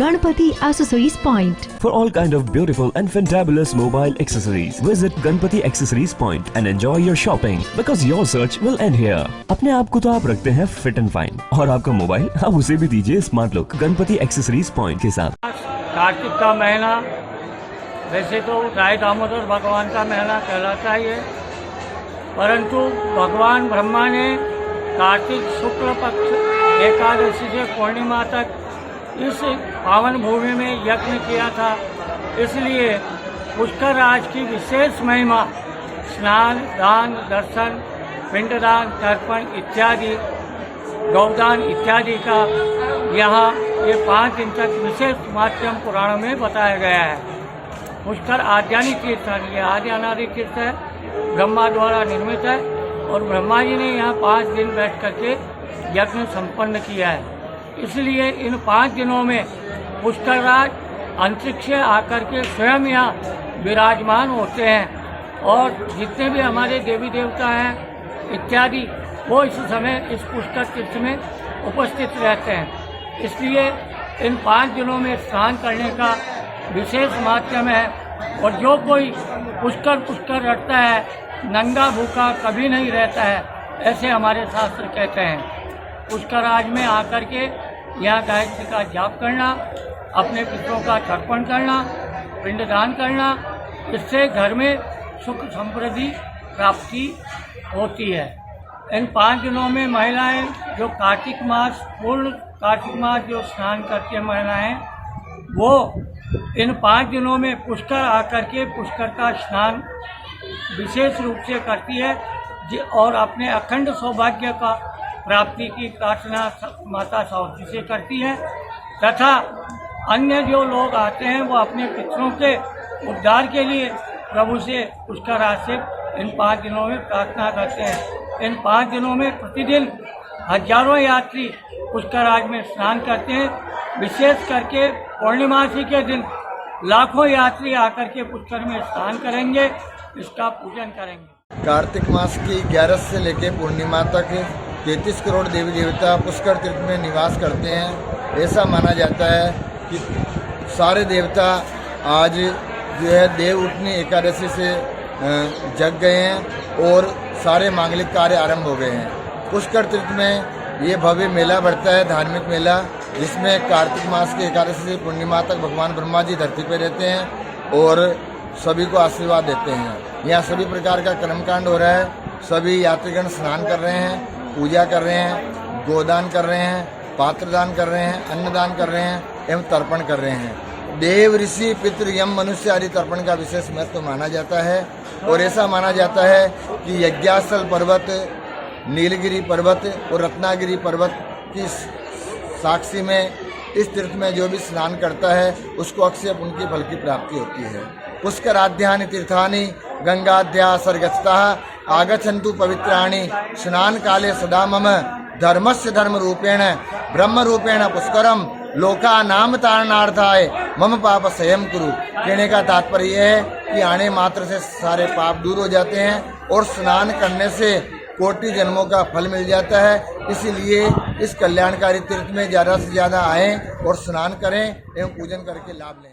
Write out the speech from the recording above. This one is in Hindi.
Ganpati Accessories Point. For all kind of beautiful and fantabulous mobile accessories, visit Ganpati Accessories Point and enjoy your shopping because your search will end here. अपने आप को तो आप रखते हैं फिट एंड फाइन और आपका मोबाइल आप उसे भी दीजिए smart look Ganpati accessories point के साथ। कार्तिक का महीना वैसे तो राय दामोदर भगवान का महीना कहलाता ही है, परंतु भगवान ब्रह्मा ने कार्तिक शुक्ल पक्ष एकादशी से पूर्णिमा तक इस पावन भूमि में यज्ञ किया था। इसलिए पुष्कर राज की विशेष महिमा स्नान, दान, दर्शन, पिंडदान, तर्पण इत्यादि, गौदान इत्यादि का यहाँ ये 5 दिन तक विशेष माध्यम पुराणों में बताया गया है। पुष्कर आद्यानी तीर्थ है, ये आदि अनादि तीर्थ है, ब्रह्मा द्वारा निर्मित है और ब्रह्मा जी ने यहाँ 5 दिन बैठ करके यज्ञ संपन्न किया है। इसलिए इन 5 दिनों में पुष्कर राज अंतरिक्ष से आकर के स्वयं यहाँ विराजमान होते हैं और जितने भी हमारे देवी देवता हैं इत्यादि वो इस समय इस पुष्कर तीर्थ में उपस्थित रहते हैं। इसलिए इन 5 दिनों में स्नान करने का विशेष माध्यम है और जो कोई पुष्कर रटता है नंगा भूखा कभी नहीं रहता है, ऐसे हमारे शास्त्र कहते हैं। पुष्कर राज में आकर के यहाँ गायत्री का जाप करना, अपने पितरों का तर्पण करना, पिंडदान करना, इससे घर में सुख समृद्धि प्राप्ति होती है। इन 5 दिनों में महिलाएं जो कार्तिक मास पूर्ण कार्तिक मास जो स्नान करती है महिलाएं, वो इन 5 दिनों में पुष्कर आकर के पुष्कर का स्नान विशेष रूप से करती है और अपने अखंड सौभाग्य का प्राप्ति की प्रार्थना माता सावती से करती है तथा अन्य जो लोग आते हैं वो अपने पितरों के उद्धार के लिए प्रभु से पुष्कर राज से इन 5 दिनों में प्रार्थना करते हैं। इन 5 दिनों में प्रतिदिन हजारों यात्री पुष्कर राज में स्नान करते हैं। विशेष करके पूर्णिमासी के दिन लाखों यात्री आकर के पुष्कर में स्नान करेंगे, इसका पूजन करेंगे। कार्तिक मास की 11 से लेकर पूर्णिमा तक 33 करोड़ देवी देवता पुष्कर तीर्थ में निवास करते हैं। ऐसा माना जाता है कि सारे देवता आज जो है देव उठनी एकादशी से जग गए हैं और सारे मांगलिक कार्य आरंभ हो गए हैं। पुष्कर तीर्थ में ये भव्य मेला बढ़ता है, धार्मिक मेला, जिसमें कार्तिक मास की एकादशी से पूर्णिमा तक भगवान ब्रह्मा जी धरती पर रहते हैं और सभी को आशीर्वाद देते हैं। यहाँ सभी प्रकार का कर्मकांड हो रहा है, सभी यात्रीगण स्नान कर रहे हैं, पूजा कर रहे हैं, गोदान कर रहे हैं, पात्रदान कर रहे हैं, अन्नदान कर रहे हैं एवं तर्पण कर रहे हैं। देव, ऋषि, पितृ, यम, मनुष्य आदि तर्पण का विशेष महत्व माना जाता है और ऐसा माना जाता है कि यज्ञास्थल पर्वत, नीलगिरी पर्वत और रत्नागिरी पर्वत की साक्षी में इस तीर्थ में जो भी स्नान करता है उसको अक्षय पुण्य की फल की प्राप्ति होती है। पुष्कर आद्यानि तीर्थानि गंगाद्या सर्गच्छता आगच्छन्तु पवित्राणि स्नान काले सदा मम धर्मस्य धर्म रूपेण ब्रह्म रूपेण पुष्करम लोका नाम तारणार्थाय मम पाप संयम कुरु। कहने का तात्पर्य यह है कि आने मात्र से सारे पाप दूर हो जाते हैं और स्नान करने से कोटि जन्मों का फल मिल जाता है। इसीलिए इस कल्याणकारी तीर्थ में ज़्यादा से ज़्यादा आएं और स्नान करें एवं पूजन करके लाभ लें।